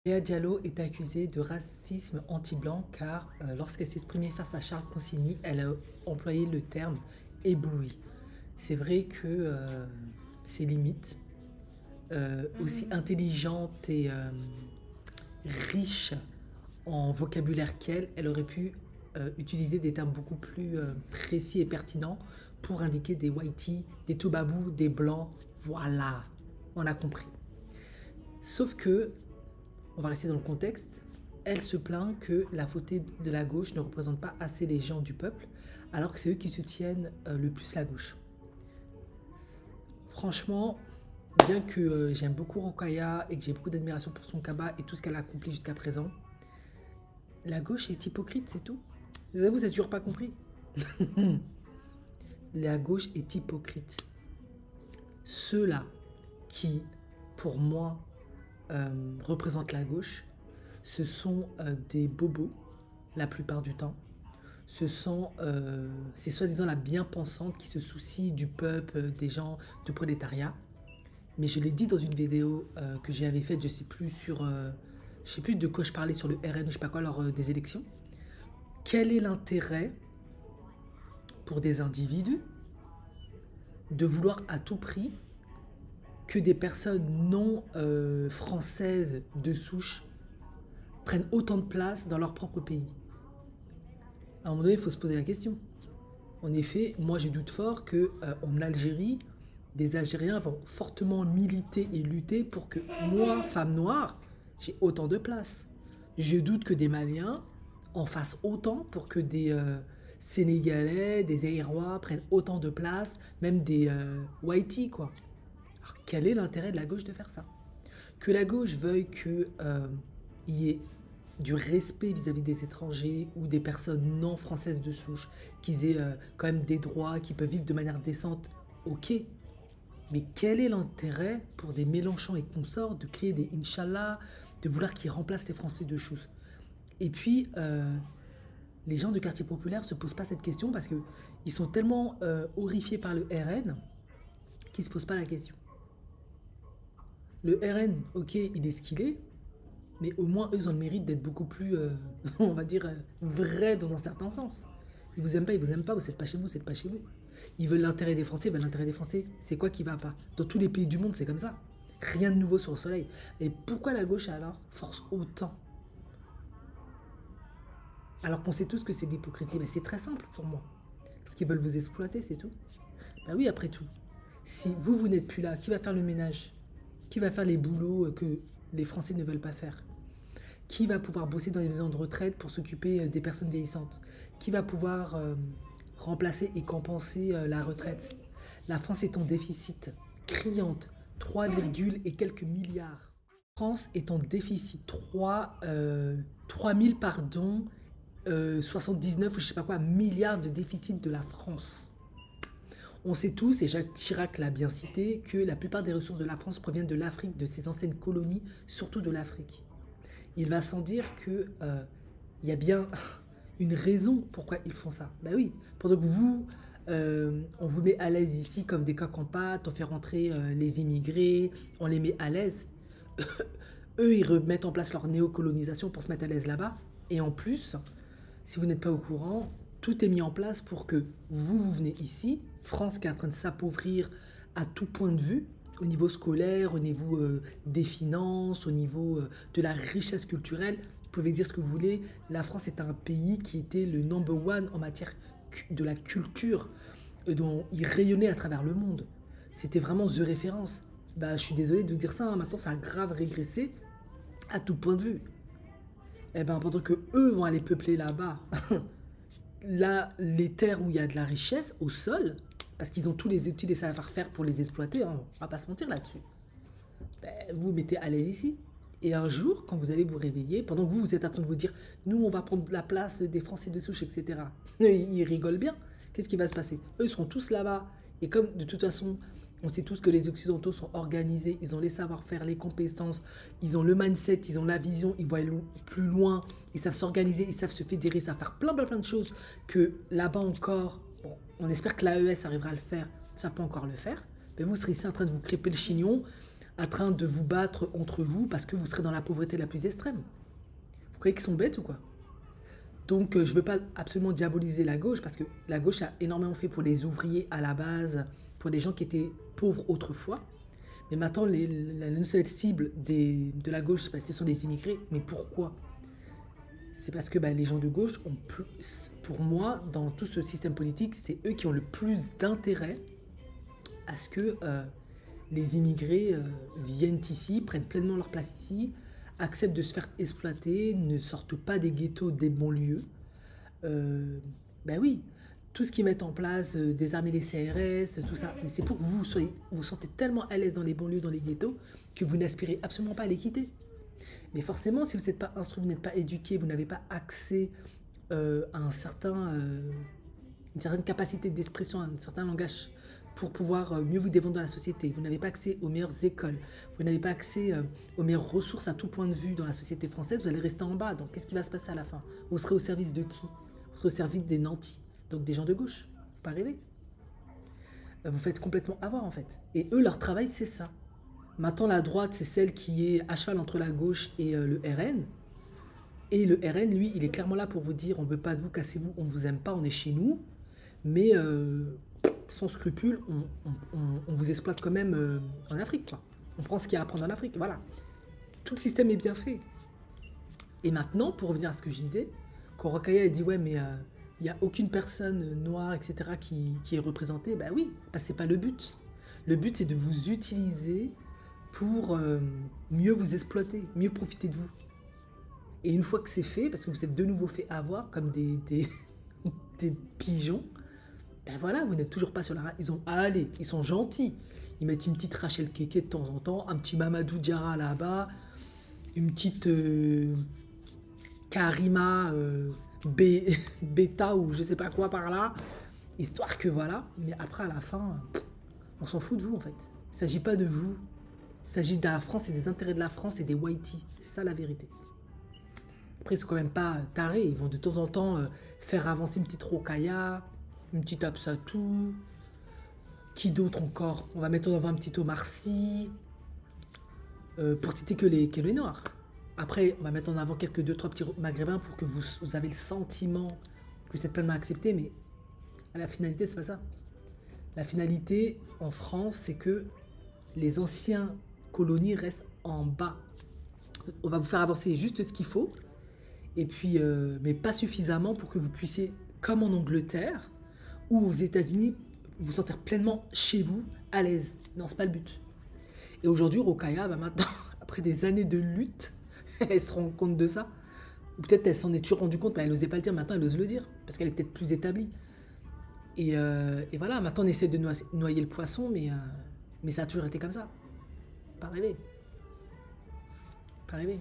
Léa Diallo est accusée de racisme anti-blanc car lorsqu'elle s'est exprimée face à Charles Consigny, elle a employé le terme ébloui. C'est vrai que c'est limite. Aussi intelligente et riche en vocabulaire qu'elle, elle aurait pu utiliser des termes beaucoup plus précis et pertinents pour indiquer des whiteys, des toubabous, des blancs. Voilà, on a compris. Sauf que on va rester dans le contexte, elle se plaint que la faute de la gauche ne représente pas assez les gens du peuple, alors que c'est eux qui soutiennent le plus la gauche. Franchement, bien que j'aime beaucoup Rokhaya et que j'ai beaucoup d'admiration pour son combat et tout ce qu'elle a accompli jusqu'à présent, la gauche est hypocrite, c'est tout. Vous n'avez toujours pas compris. La gauche est hypocrite. Ceux-là qui, pour moi, représentent la gauche, ce sont des bobos, la plupart du temps. C'est soi-disant la bien-pensante qui se soucie du peuple, des gens, du prolétariat. Mais je l'ai dit dans une vidéo que j'avais faite, je sais plus de quoi je parlais sur le RN, je sais pas quoi, lors des élections. Quel est l'intérêt pour des individus de vouloir à tout prix que des personnes non françaises de souche prennent autant de place dans leur propre pays? À un moment donné, il faut se poser la question. En effet, moi je doute fort qu'en Algérie, des Algériens vont fortement militer et lutter pour que moi, femme noire, j'ai autant de place. Je doute que des Maliens en fassent autant pour que des Sénégalais, des Aérois prennent autant de place, même des Whitey, quoi. Alors, quel est l'intérêt de la gauche de faire ça? Que la gauche veuille qu'il y ait du respect vis-à-vis des étrangers ou des personnes non françaises de souche, qu'ils aient quand même des droits, qu'ils peuvent vivre de manière décente, ok. Mais quel est l'intérêt pour des Mélenchon et consorts de créer des Inch'Allah, de vouloir qu'ils remplacent les Français de souche? Et puis, les gens du quartier populaire ne se posent pas cette question parce qu'ils sont tellement horrifiés par le RN qu'ils ne se posent pas la question. Le RN, ok, il est ce qu'il est, mais au moins, eux, ils ont le mérite d'être beaucoup plus, on va dire, vrais dans un certain sens. Ils vous aiment pas, ils vous aiment pas, vous n'êtes pas chez vous, c'est pas chez vous. Ils veulent l'intérêt des Français, ils veulent l'intérêt des Français. C'est quoi qui va pas? Dans tous les pays du monde, c'est comme ça. Rien de nouveau sur le soleil. Et pourquoi la gauche, alors, force autant? Alors qu'on sait tous que c'est de l'hypocrisie. Mais c'est très simple pour moi. Parce qu'ils veulent vous exploiter, c'est tout. Ben oui, après tout. Si vous n'êtes plus là, qui va faire le ménage? Qui va faire les boulots que les Français ne veulent pas faire? Qui va pouvoir bosser dans les maisons de retraite pour s'occuper des personnes vieillissantes? Qui va pouvoir remplacer et compenser la retraite? La France est en déficit criante, 3, et quelques milliards. La France est en déficit 3000 pardon, 79 ou je sais pas quoi milliards de déficit de la France. On sait tous, et Jacques Chirac l'a bien cité, que la plupart des ressources de la France proviennent de l'Afrique, de ses anciennes colonies, surtout de l'Afrique. Il va sans dire que y a bien une raison pourquoi ils font ça. Ben oui, pendant que vous, on vous met à l'aise ici comme des coqs en pâte, on fait rentrer les immigrés, on les met à l'aise. Eux, ils remettent en place leur néocolonisation pour se mettre à l'aise là-bas. Et en plus, si vous n'êtes pas au courant, tout est mis en place pour que vous venez ici, France qui est en train de s'appauvrir à tout point de vue, au niveau scolaire, au niveau des finances, au niveau de la richesse culturelle. Vous pouvez dire ce que vous voulez, la France est un pays qui était le number one en matière de la culture, dont il rayonnait à travers le monde. C'était vraiment the référence. Bah, je suis désolé de vous dire ça, hein, maintenant ça a grave régressé à tout point de vue. Et ben pendant que eux vont aller peupler là-bas, là, les terres où il y a de la richesse, au sol, parce qu'ils ont tous les outils et savoir-faire pour les exploiter, hein, on va pas se mentir là-dessus. Ben, vous mettez à l'aise ici. Et un jour, quand vous allez vous réveiller, pendant que vous êtes en train de vous dire « Nous, on va prendre la place des Français de souche, etc. » Ils rigolent bien. Qu'est-ce qui va se passer? Eux seront tous là-bas. Et comme, de toute façon, on sait tous que les Occidentaux sont organisés, ils ont les savoir-faire, les compétences, ils ont le mindset, ils ont la vision, ils voient plus loin, ils savent s'organiser, ils savent se fédérer, ils savent faire plein de choses que là-bas encore, bon, on espère que l'AES arrivera à le faire, ça peut encore le faire. Mais vous serez ici en train de vous crêper le chignon, en train de vous battre entre vous parce que vous serez dans la pauvreté la plus extrême. Vous croyez qu'ils sont bêtes ou quoi? Donc, je ne veux pas absolument diaboliser la gauche parce que la gauche a énormément fait pour les ouvriers à la base, pour les gens qui étaient pauvres autrefois. Mais maintenant, la nouvelle cible de la gauche, ce sont les immigrés. Mais pourquoi? C'est parce que les gens de gauche ont plus, pour moi, dans tout ce système politique, c'est eux qui ont le plus d'intérêt à ce que les immigrés viennent ici, prennent pleinement leur place ici, acceptent de se faire exploiter, ne sortent pas des ghettos des banlieues. Oui, tout ce qu'ils mettent en place, désarmer les CRS, tout ça, mais c'est pour que vous vous sentez tellement à l'aise dans les banlieues, dans les ghettos, que vous n'aspirez absolument pas à les quitter. Mais forcément, si vous n'êtes pas instruit, vous n'êtes pas éduqué, vous n'avez pas accès à une certaine capacité d'expression, à un certain langage pour pouvoir mieux vous défendre dans la société. Vous n'avez pas accès aux meilleures écoles, vous n'avez pas accès aux meilleures ressources à tout point de vue dans la société française, vous allez rester en bas. Donc qu'est-ce qui va se passer à la fin? Vous serez au service de qui? Vous serez au service des nantis, donc des gens de gauche. Faut pas rêver. Vous faites complètement avoir en fait. Et eux, leur travail, c'est ça. Maintenant, la droite, c'est celle qui est à cheval entre la gauche et le RN. Et le RN, lui, il est clairement là pour vous dire on ne veut pas de vous, cassez-vous, on ne vous aime pas, on est chez nous. Mais sans scrupule, on vous exploite quand même en Afrique, quoi. On prend ce qu'il y a à prendre en Afrique, voilà. Tout le système est bien fait. Et maintenant, pour revenir à ce que je disais, quand Rokhaya a dit ouais, mais il n'y a aucune personne noire, etc., qui est représentée, bah oui, parce que c'est pas le but. Le but, c'est de vous utiliser pour mieux vous exploiter, mieux profiter de vous. Et une fois que c'est fait, parce que vous êtes de nouveau fait avoir comme des pigeons, ben voilà, vous n'êtes toujours pas sur la... Ils sont gentils. Ils mettent une petite Rachel Keke de temps en temps, un petit Mamadou Diarra là-bas, une petite Karima Beta ou je sais pas quoi par là, histoire que voilà. Mais après, à la fin, on s'en fout de vous en fait. Il ne s'agit pas de vous. Il s'agit de la France et des intérêts de la France et des Whitey. C'est ça la vérité. Après, ils sont quand même pas tarés. Ils vont de temps en temps faire avancer une petite Rokhaya, une petite Absatou. Qui d'autre encore? On va mettre en avant un petit Omar Sy. Pour citer que les Noirs. Après, on va mettre en avant quelques 2-3 petits Maghrébins pour que vous avez le sentiment que c'est pleinement accepté. Mais à la finalité, c'est pas ça. La finalité en France, c'est que les anciens colonies restent en bas. On va vous faire avancer juste ce qu'il faut. Et puis, mais pas suffisamment pour que vous puissiez, comme en Angleterre ou aux États-Unis, vous sentir pleinement chez vous, à l'aise. Non, c'est pas le but. Et aujourd'hui, Rokhaya, maintenant, après des années de lutte, elle se rend compte de ça. Ou peut-être elle s'en est toujours rendu compte, mais elle n'osait pas le dire. Maintenant, elle ose le dire, parce qu'elle est peut-être plus établie. Et voilà, maintenant, on essaie de noyer le poisson, mais ça a toujours été comme ça. Pas rêver. Pas rêver.